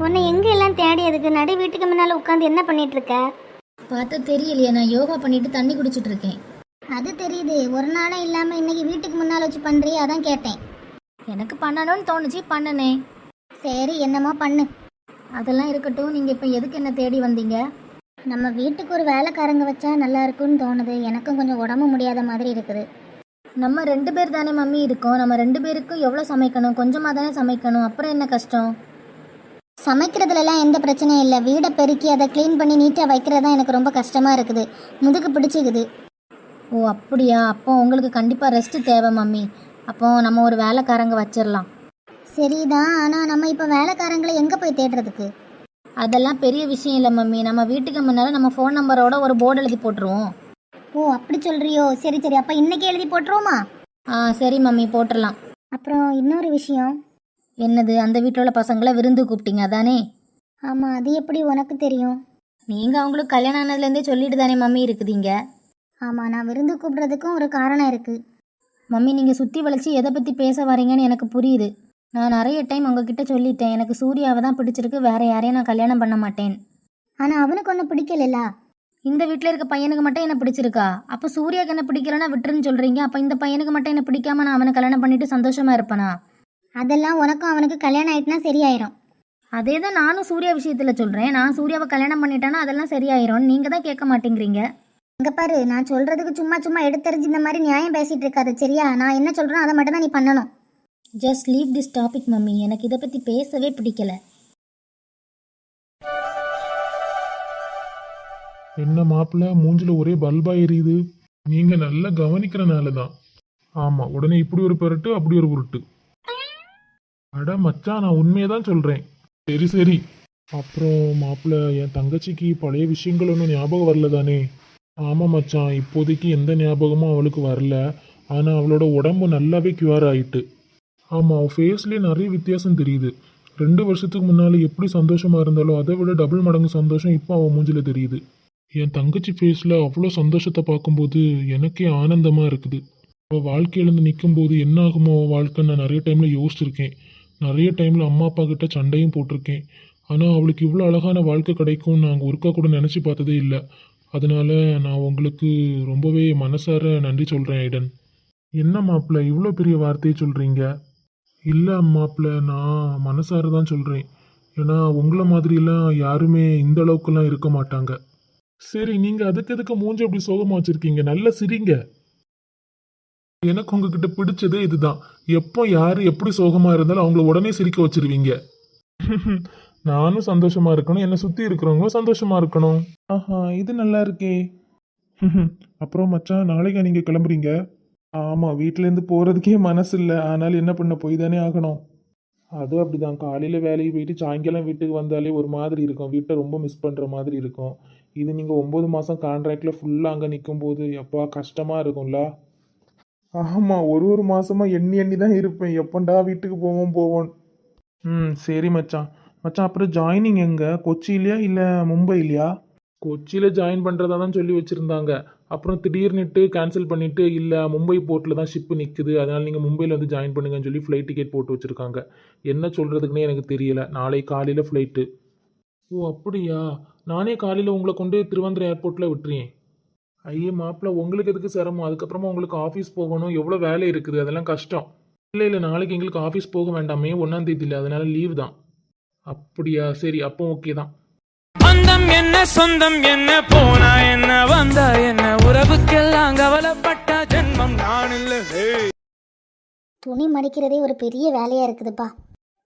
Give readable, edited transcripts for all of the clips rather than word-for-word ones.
உன்னை எங்கே எல்லாம் தேடி அதுக்கு நடு வீட்டுக்கு முன்னால் உட்காந்து என்ன பண்ணிட்டு இருக்க? பார்த்தா தெரியலையே, நான் யோகா பண்ணிட்டு தண்ணி குடிச்சிட்டு இருக்கேன். அது தெரியுது, ஒரு நாளும் இல்லாமல் இன்னைக்கு வீட்டுக்கு முன்னால் வச்சு பண்ணுறியே, அதான் கேட்டேன். எனக்கு பண்ணணும்னு தோணுச்சு, பண்ணனே. சரி, என்னமோ பண்ணு. அதெல்லாம் இருக்கட்டும், நீங்கள் இப்போ எதுக்கு என்ன தேடி வந்தீங்க? நம்ம வீட்டுக்கு ஒரு வேலைக்காரங்க வச்சா நல்லா இருக்கும்னு தோணுது. எனக்கும் கொஞ்சம் உடம்பு முடியாத மாதிரி இருக்குது. நம்ம 2 பேர் தானே மம்மி இருக்கோம். நம்ம 2 பேருக்கும் எவ்வளோ சமைக்கணும்? கொஞ்சமாக தானே சமைக்கணும், அப்புறம் என்ன கஷ்டம்? சமைக்கிறதுலலாம் எந்த பிரச்சனையும் இல்லை. வீடை பெருக்கி அதை க்ளீன் பண்ணி நீட்டாக வைக்கிறது தான் எனக்கு ரொம்ப கஷ்டமாக இருக்குது. முதுகு பிடிச்சிக்குது. ஓ அப்படியா? அப்போ உங்களுக்கு கண்டிப்பாக ரெஸ்ட்டு தேவை மம்மி. அப்போ நம்ம ஒரு வேலைக்காரங்க வச்சிடலாம். சரிதான், ஆனால் நம்ம இப்போ வேலைக்காரங்களை எங்கே போய் தேடுறதுக்கு? அதெல்லாம் பெரிய விஷயம் இல்லை மம்மி. நம்ம வீட்டுக்கு முன்னால் நம்ம ஃபோன் நம்பரோட ஒரு போர்டு எழுதி போட்டுருவோம். ஓ அப்படி சொல்கிறியோ? சரி சரி, அப்போ இன்றைக்கி எழுதி போட்டுருவோமா? சரி மம்மி, போட்டுடலாம். அப்புறம் இன்னொரு விஷயம். என்னது? அந்த வீட்டில் உள்ள பசங்களை விருந்து கூப்பிட்டீங்க அதானே? ஆமாம், அது எப்படி உனக்கு தெரியும்? நீங்கள் அவங்களுக்கு கல்யாணம் ஆனதுலேருந்தே சொல்லிட்டு தானே மம்மி இருக்குதீங்க. ஆமாம், நான் விருந்து கூப்பிட்றதுக்கும் ஒரு காரணம் இருக்குது. மம்மி, நீங்கள் சுற்றி வளைச்சி எதை பற்றி பேச வரீங்கன்னு எனக்கு புரியுது. நான் நிறைய டைம் உங்ககிட்ட சொல்லிட்டேன், எனக்கு சூர்யாவை தான் பிடிச்சிருக்கு, வேறு யாரையும் நான் கல்யாணம் பண்ண மாட்டேன். ஆனால் அவனுக்கு ஒன்றும் பிடிக்கல. இந்த வீட்டில் இருக்க பையனுக்கு மட்டும் என்ன பிடிச்சிருக்கா? அப்போ சூர்யாவுக்கு என்ன பிடிக்கலன்னா விட்டுருன்னு சொல்கிறீங்க. அப்போ இந்த பையனுக்கு மட்டும் என்ன பிடிக்காம நான் அவனை கல்யாணம் பண்ணிட்டு சந்தோஷமாக இருப்பேனா? அதெல்லாம் உனக்கும் அவனுக்கு கல்யாணம் ஆகிட்டுனா சரியாயிரும். அதே தான் நானும் சூர்யா விஷயத்தில் சொல்கிறேன். நான் சூர்யாவை கல்யாணம் பண்ணிட்டேன்னா அதெல்லாம் சரியாயிரும். நீங்கள் தான் கேட்க மாட்டேங்கிறீங்க. இங்கே பாரு, நான் சொல்கிறதுக்கு சும்மா சும்மா எடுத்தறிஞ்சு இந்த மாதிரி நியாயம் பேசிகிட்டு இருக்காது சரியா? நான் என்ன சொல்கிறேன் அதை மட்டும் தான் நீ பண்ணணும். Just leave this topic mummy. எனக்கு இதை பற்றி பேசவே பிடிக்கல. என்ன மாப்பிள்ள, மூஞ்சில ஒரே பல்பா எரியுது. நீங்க நல்லா கவனிக்கிறனால தான். ஆமா, உடனே இப்படி ஒரு பெருட்டு அப்படி ஒரு உருட்டு. அட மச்சான், நான் உண்மையதான் சொல்றேன். சரி சரி. அப்புறம் மாப்பிள்ள, என் தங்கச்சிக்கு பழைய விஷயங்கள் ஒன்றும் ஞாபகம் வரல தானே? ஆமா மச்சான், இப்போதைக்கு எந்த ஞாபகமும் அவளுக்கு வரல. ஆனா அவளோட உடம்பு நல்லாவே கியூர் ஆயிட்டு. ஆமா, அவள் ஃபேஸ்லேயே நிறைய வித்தியாசம் தெரியுது. 2 வருஷத்துக்கு முன்னால எப்படி சந்தோஷமா இருந்தாலோ அதை விட டபுள் மடங்கு சந்தோஷம் இப்போ அவன் மூஞ்சில தெரியுது. என் தங்கச்சி ஃபேஸில் அவ்வளோ சந்தோஷத்தை பார்க்கும்போது எனக்கே ஆனந்தமாக இருக்குது. அவள் வாழ்க்கையிலேருந்து நிற்கும்போது என்ன ஆகுமோ அவள் வாழ்க்கைன்னு நான் நிறைய டைமில் யோசிச்சிருக்கேன். நிறைய டைமில் அம்மா அப்பா கிட்ட சண்டையும் போட்டிருக்கேன். ஆனால் அவளுக்கு இவ்வளோ அழகான வாழ்க்கை கிடைக்கும்னு நாங்கள் ஒருக்கா கூட நினச்சி பார்த்ததே இல்லை. அதனால நான் உங்களுக்கு ரொம்பவே மனசார நன்றி சொல்கிறேன் ஐடன். என்ன மாப்பிள்ள இவ்வளோ பெரிய வார்த்தையை சொல்கிறீங்க? இல்லை மாப்பிள்ள, நான் மனசார தான் சொல்கிறேன். ஏன்னா உங்களை மாதிரிலாம் யாருமே இந்த அளவுக்குலாம் இருக்க மாட்டாங்க. சரி, நீங்க அதுக்கு எதுக்கு மூஞ்சி அப்படி சோகமா வச்சிருக்கீங்க? நல்ல சிரிங்க. எனக்கு உங்ககிட்ட பிடிச்சதே இதுதான். எப்போ யாரு எப்படி சோகமா இருந்தாலும் அவங்கள உடனே சிரிக்க வச்சிருவீங்க. நானும் சந்தோஷமா இருக்கணும், என்னை சுத்தி இருக்கிறவங்களும் சந்தோஷமா இருக்கணும். ஆஹா, இது நல்லா இருக்கே. அப்புறம் மச்சான், நாளைக்கு நீங்க கிளம்புறீங்க? ஆமா, வீட்டுல இருந்து போறதுக்கே மனசு இல்லை. ஆனாலும் என்ன பண்ண, போய் தானே ஆகணும். அது அப்படிதான், காலையில வேலைக்கு போயிட்டு சாயங்காலம் வீட்டுக்கு வந்தாலே ஒரு மாதிரி இருக்கும். வீட்டை ரொம்ப மிஸ் பண்ற மாதிரி இருக்கும். இது நீங்கள் 9 மாதம் கான்ட்ராக்டில் ஃபுல்லாக அங்கே நிற்கும் போது எப்பா கஷ்டமாக இருக்கும்ல. ஆமாம், ஒரு மாதமாக எண்ணி எண்ணி தான் இருப்பேன், எப்பண்டா வீட்டுக்கு போவோம். சரி மச்சான். அப்புறம் ஜாயினிங் எங்கே? கொச்சியிலையா இல்லை மும்பைலையா? கொச்சியில் ஜாயின் பண்ணுறதா தான் சொல்லி வச்சுருந்தாங்க. அப்புறம் திடீர்னுட்டு கேன்சல் பண்ணிவிட்டு இல்லை மும்பை போர்ட்டில் தான் ஷிப்பு நிற்குது, அதனால் நீங்கள் மும்பையில் வந்து ஜாயின் பண்ணுங்கன்னு சொல்லி ஃப்ளைட் டிக்கெட் போட்டு வச்சுருக்காங்க. என்ன சொல்கிறதுக்குன்னே எனக்கு தெரியல. நாளை காலையில் ஃப்ளைட்டு. ஓ அப்படியா? நானே காலையில் உங்களை கொண்டு திருவனந்தபுரம் ஏர்போர்ட்டில் விட்டுறேன். ஐயே மாப்பிள்ள, உங்களுக்கு எதுக்கு சிரமம்? அதுக்கப்புறமா உங்களுக்கு ஆஃபீஸ் போகணும், எவ்வளோ வேலை இருக்குது, அதெல்லாம் கஷ்டம். இல்லை நாளைக்கு எங்களுக்கு ஆஃபீஸ் போக வேண்டாமே, 1ஆம் தேதி இல்லை, அதனால லீவ் தான். அப்படியா? சரி, அப்போ ஓகே தான். பந்தம் என்ன சொந்தம் என்ன, போனா என்ன வந்தா என்ன, உறவுக்கெல்லாம் கவலைப்பட்ட ஜென்மம் நான் இல்லை. துணி மடிக்கிறதே ஒரு பெரிய வேலையாக இருக்குதுப்பா.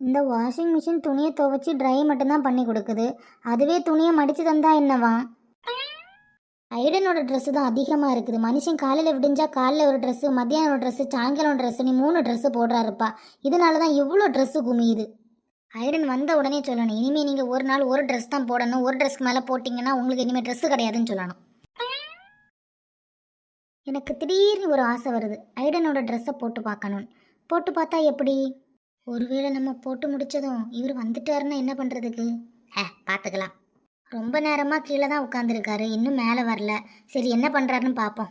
இந்த வாஷிங் மிஷின் துணியை துவைச்சி ட்ரை மட்டும்தான் பண்ணி கொடுக்குது. அதுவே துணியை மடித்து தந்தா என்னவா? ஐடனோட ட்ரெஸ்ஸு தான் அதிகமாக இருக்குது. மனுஷன் காலையில் விடிஞ்சா காலையில் ஒரு ட்ரெஸ்ஸு, மத்தியானம் ஒரு ட்ரெஸ்ஸு, சாயங்காலம் ஒரு ட்ரெஸ்ஸு, நீ 3 ட்ரெஸ்ஸு போடுறாருப்பா. இதனால தான் இவ்வளோ ட்ரெஸ்ஸு குமியுது. ஐடன் வந்த உடனே சொல்லணும், இனிமேல் நீங்கள் ஒரு நாள் ஒரு ட்ரெஸ் தான் போடணும், ஒரு ட்ரெஸ்க்கு மேலே போட்டிங்கன்னா உங்களுக்கு இனிமேல் ட்ரெஸ்ஸு கிடையாதுன்னு சொல்லணும். எனக்கு திடீர்னு ஒரு ஆசை வருது, ஐடனோட ட்ரெஸ்ஸை போட்டு பார்க்கணும்னு. போட்டு பார்த்தா எப்படி? ஒருவேளை நம்ம போட்டு முடித்ததும் இவர் வந்துட்டாருன்னா என்ன பண்ணுறதுக்கு? பார்த்துக்கலாம். ரொம்ப நேரமாக கீழே தான் உட்காந்துருக்காரு, இன்னும் மேலே வரல. சரி, என்ன பண்ணுறாருன்னு பார்ப்போம்.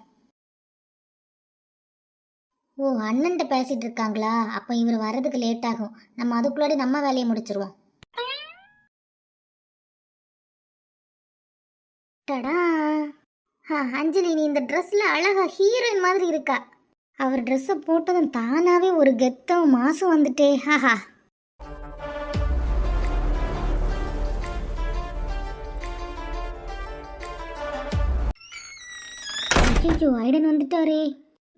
ஓ, அண்ணன்ட்ட பேசிகிட்டு இருக்காங்களா? அப்போ இவர் வர்றதுக்கு லேட் ஆகும். நம்ம அதுக்குள்ளாடி நம்ம வேலையை முடிச்சிருவோம். டடா. அஞ்சலி, நீ இந்த ட்ரெஸ்ல அழகா ஹீரோயின் மாதிரி இருக்கா. அவர் ட்ரெஸ்ஸை போட்டதும் தானாவே ஒரு கெத்தும் மாசும் வந்துட்டே. ஹாஹா. ஐயோ, ஐடன் வந்துட்டாரே.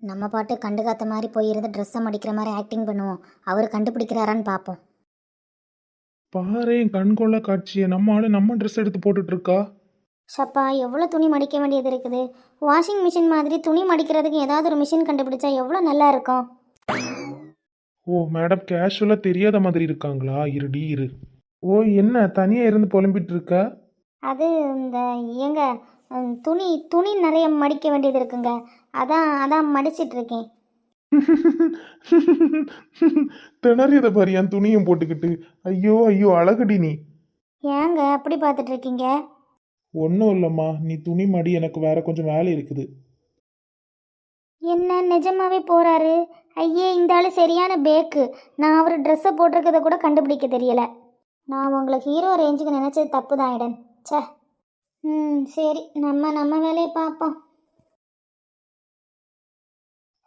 நம்ம பாட்டு கண்டுகாத்த மாதிரி போயிருந்த ட்ரெஸ்ஸை மடிக்கிற மாதிரி ஆக்டிங் பண்ணுவோம். அவர் கண்டுபிடிக்கிறாரான்னு பார்ப்போம். பாரேன் கண்கொள்ள காட்சியை, நம்ம ஆளு நம்ம ட்ரெஸ் எடுத்து போட்டுட்டு இருக்கா. ஷப்பா, எவ்வளோ துணி மடிக்க வேண்டியது இருக்குது. வாஷிங் மிஷின் மாதிரி துணி மடிக்கிறதுக்கு ஏதாவது ஒரு மிஷின் கண்டுபிடிச்சா எவ்வளோ நல்லா இருக்கும். ஓ மேடம், கேஷுவலாக தெரியாத மாதிரி இருக்காங்களா? இருடி இரு. ஓ என்ன தனியாக இருந்து புலம்பிட்டு இருக்க? அது இந்த ஏங்க, துணி துணி நிறைய மடிக்க வேண்டியது இருக்குங்க. அதான் அதான் மடிச்சிட்டு இருக்கேன். திணறியதை பாரு என் துணியும் போட்டுக்கிட்டு. ஐயோ ஐயோ அழகடி நீ. ஏங்க அப்படி பார்த்துட்டு இருக்கீங்க? ஒன்றும் இல்லைம்மா, நீ துணி மடி, எனக்கு வேற கொஞ்சம் வேலை இருக்குது. என்ன நிஜமாவே போறாரு? ஐயே, இந்த ஆள் சரியான பேக்கு. நான் அவர் ட்ரெஸ்ஸை போட்டிருக்கதை கூட கண்டுபிடிக்க தெரியல. நான் உங்களை ஹீரோ ரேஞ்சுக்கு நினச்சது தப்பு தான் ஐடன். சே. சரி, நம்ம வேலையை பார்ப்போம்.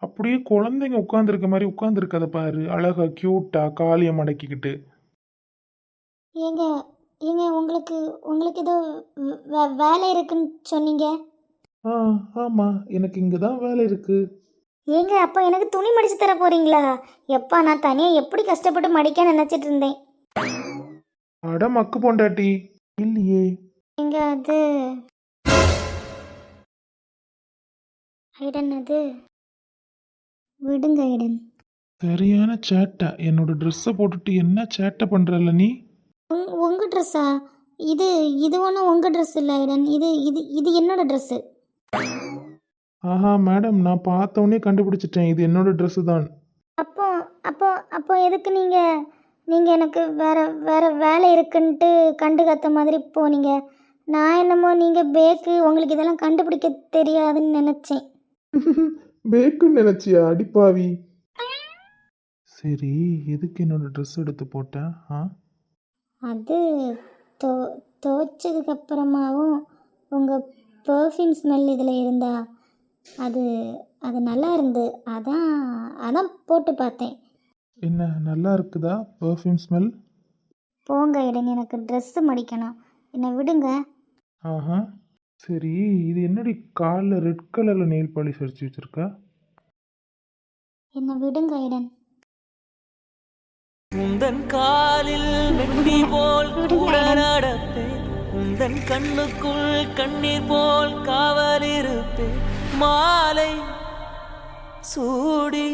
அப்படியே குழந்தைங்க உட்காந்துருக்க மாதிரி உட்காந்துருக்கத பாரு, அழகா கியூட்டா காலியை மடக்கிக்கிட்டு. ஏங்க ஏங்க, உங்களுக்கு உங்களுக்கு ஏதோ வேலை இருக்குன்னு சொன்னீங்க. ஆ ஆமாம், எனக்கு இங்கே தான் வேலை இருக்கு. ஏங்க, அப்போ எனக்கு துணி மடிச்சு தர போறீங்களா? எப்பா, நான் தனியாக எப்படி கஷ்டப்பட்டு மடிக்க நினச்சிட்டு இருந்தேன். அட மக்கு பொண்டாட்டி. இல்லையே. ஏங்க, அது ஐடன், அது விடுங்க ஐடன். சரியான சேட்டை. என்னோட ட்ரெஸ்ஸை போட்டுட்டு என்ன சேட்டை பண்ணுறல்ல நீ? உங்கள் ட்ரெஸ்ஸா? இது இது ஒன்றும் உங்கள் ட்ரெஸ் இல்லை ஐடன். இது இது இது என்னோட ட்ரெஸ்ஸு. ஆஹா மேடம், நான் பார்த்தோன்னே கண்டுபிடிச்சிட்டேன், இது என்னோட ட்ரெஸ்ஸு தான். அப்போ அப்போ அப்போ எதுக்கு நீங்கள் எனக்கு வேற வேலை இருக்குன்ட்டு கண்டுக்காத்த மாதிரி போனீங்க? நான் என்னமோ நீங்கள் பேக்கு, உங்களுக்கு இதெல்லாம் கண்டுபிடிக்க தெரியாதுன்னு நினச்சேன். பேக்குன்னு நினச்சியா அடிப்பாவி? சரி, எதுக்கு என்னோட ட்ரெஸ் எடுத்து போட்டேன்? அது துவைச்சதுக்கப்புறமாவும் உங்கள் பர்ஃப்யூம் ஸ்மெல் இதில் இருந்தா அது அது நல்லா இருந்து, அதான் அதான் போட்டு பார்த்தேன். என்ன நல்லா இருக்குதா பர்ஃப்யூம் ஸ்மெல்? போங்க இடன், எனக்கு ட்ரெஸ்ஸு மடிக்கணும். என்னை விடுங்க. ஆஹா. சரி, இது என்னடி காலில் ரெட் கலரில் நெயில் பாலிஷ் அடிச்சு வச்சிருக்க? என்னை விடுங்க இடன். உந்தன் காலில் மெட்டி போல் கூட நடப்பேன், உந்தன் கண்ணுக்குள் கண்ணீர் போல் காவல் இருப்பேன். மாலை சூடி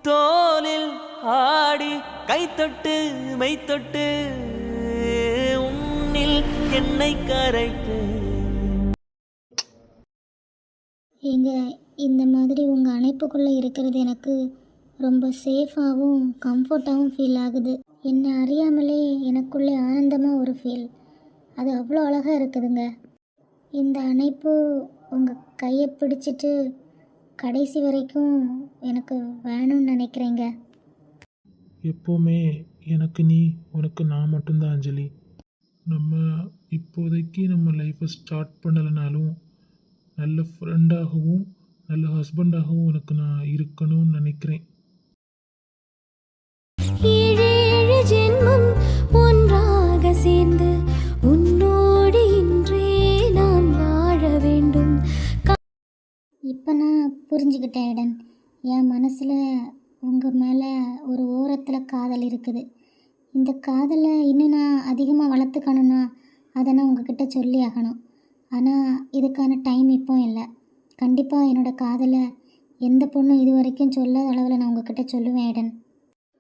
தோலில் ஆடி கைத்தொட்டு மைத்தொட்டு உன்னில் என்னை கரைப்பேன். ஏங்க, இந்த மாதிரி உங்கள் அணைப்புக்குள்ளே இருக்கிறது எனக்கு ரொம்ப சேஃபாகவும் கம்ஃபர்ட்டாகவும் ஃபீல் ஆகுது. என்னை அறியாமலே எனக்குள்ளே ஆனந்தமாக ஒரு ஃபீல். அது அவ்வளோ அழகாக இருக்குதுங்க. இந்த அணைப்பு உங்கள் கையை பிடிச்சிட்டு கடைசி வரைக்கும் எனக்கு வேணும்னு நினைக்கிறேங்க. எப்போவுமே எனக்கு நீ, உனக்கு நான் மட்டும்தான் அஞ்சலி. நம்ம இப்போதைக்கு நம்ம லைஃப்பை ஸ்டார்ட் பண்ணலைனாலும் நல்ல ஃப்ரெண்டாகவும் நல்ல ஹஸ்பண்டாகவும் உனக்கு நான் இருக்கணும்னு நினைக்கிறேன். ஏழேழு ஜென்மம் ஒன்றாக சேர்ந்து உன்னோடு இன்றே நான் வாழ வேண்டும். இப்போ நான் புரிஞ்சுக்கிட்டேன் ஐடன். என் மனசில் உங்கள் மேலே ஒரு ஓரத்தில் காதல் இருக்குது. இந்த காதலை இன்னும் நான் அதிகமாக வளர்த்துக்கணுன்னா அதை நான் உங்ககிட்ட சொல்லி ஆகணும். ஆனால் இதுக்கான டைம் இப்போ இல்லை. கண்டிப்பாக என்னோடய காதலை எந்த பொண்ணும் இது வரைக்கும் சொல்லாத அளவில் நான் உங்ககிட்ட சொல்லுவேன் ஐடன்.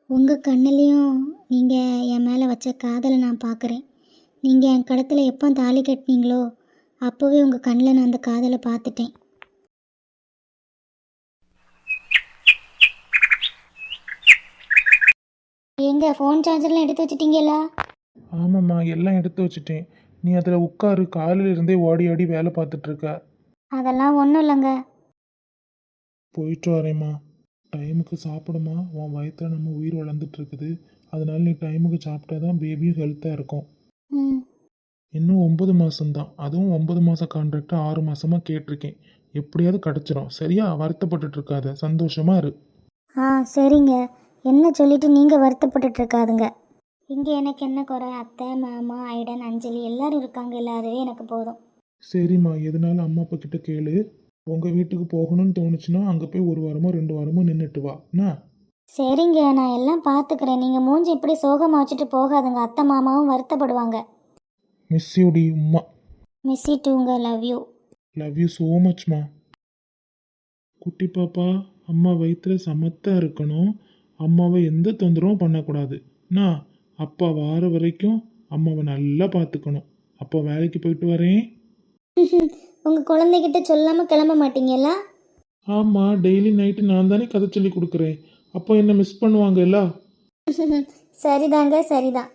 உங்கள் கண்ணுலேயும் நீங்கள் என் மேலே வச்ச காதலை நான் பார்க்குறேன். நீங்கள் என் கழுத்தில் எப்போ தாலி கட்டினீங்களோ அப்போவே உங்கள் கண்ணில் நான் அந்த காதலை பார்த்துட்டேன். எங்கே ஃபோன் சார்ஜர்லாம் எடுத்து வச்சிட்டீங்களா? ஆமாம்மா, எல்லாம் எடுத்து வச்சுட்டேன். நீ அதில் உட்காரு, காலையில இருந்தே ஓடி ஆடி வேலை பார்த்துட்ருக்க. அதெல்லாம் ஒன்றும் இல்லைங்க. போயிட்டு வரேம்மா. டைமுக்கு சாப்பிடுமா, உன் வயிற்றில் நம்ம உயிர் வளர்ந்துட்டு இருக்குது. அதனால நீ டைமுக்கு சாப்பிட்டா தான் பேபியும் ஹெல்த்தாக இருக்கும். ம் இன்னும் 9 மாதம்தான். அதுவும் 9 மாத கான்ட்ராக்டை 6 மாதமாக கேட்டிருக்கேன். எப்படியாவது கிடச்சிரும். சரியா? வருத்தப்பட்டுட்டு இருக்காத, சந்தோஷமா இரு. ஆ சரிங்க. என்ன சொல்லிட்டு நீங்கள் வருத்தப்பட்டுட்டு இருக்காதுங்க. இங்கே எனக்கு என்ன குறை? அத்தை, மாமா, ஐடன், அஞ்சலி எல்லாரும் இருக்காங்க. அதுவே எனக்கு போதும். சரிம்மா, எதனால அம்மா அப்பா கிட்ட கேளு. உங்கள் வீட்டுக்கு போகணும்னு தோணுச்சுன்னா அங்கே போய் 1 வாரமோ 2 வாரமோ நின்றுட்டு வா. என்ன? சரிங்க, நான் எல்லாம் பார்த்துக்கிறேன். நீங்கள் மூஞ்சி இப்படி சோகமாக வச்சுட்டு போகாதுங்க. அத்தை மாமாவும் வருத்தப்படுவாங்க. மிஸ் யூடி உம்மா. மிஸ் யூ டூங்க. Love you. Love you so மச்மா. குட்டி பாப்பா, அம்மா வயிற்றுல சமத்தாக இருக்கணும். அம்மாவை எந்த தொந்தரவும் பண்ணக்கூடாது. நான் அப்பா வார வரைக்கும் அம்மாவை நல்லா பார்த்துக்கணும். அப்பா வேலைக்கு போயிட்டு வரேன். உங்கள் குழந்தைகிட்ட சொல்லாமல் கிளம்ப மாட்டீங்களா? ஆமாம், டெய்லி நைட்டு நான் தானே கதை சொல்லி கொடுக்குறேன். அப்போ என்ன மிஸ் பண்ணுவாங்கல்ல? சரிதாங்க, சரிதான்.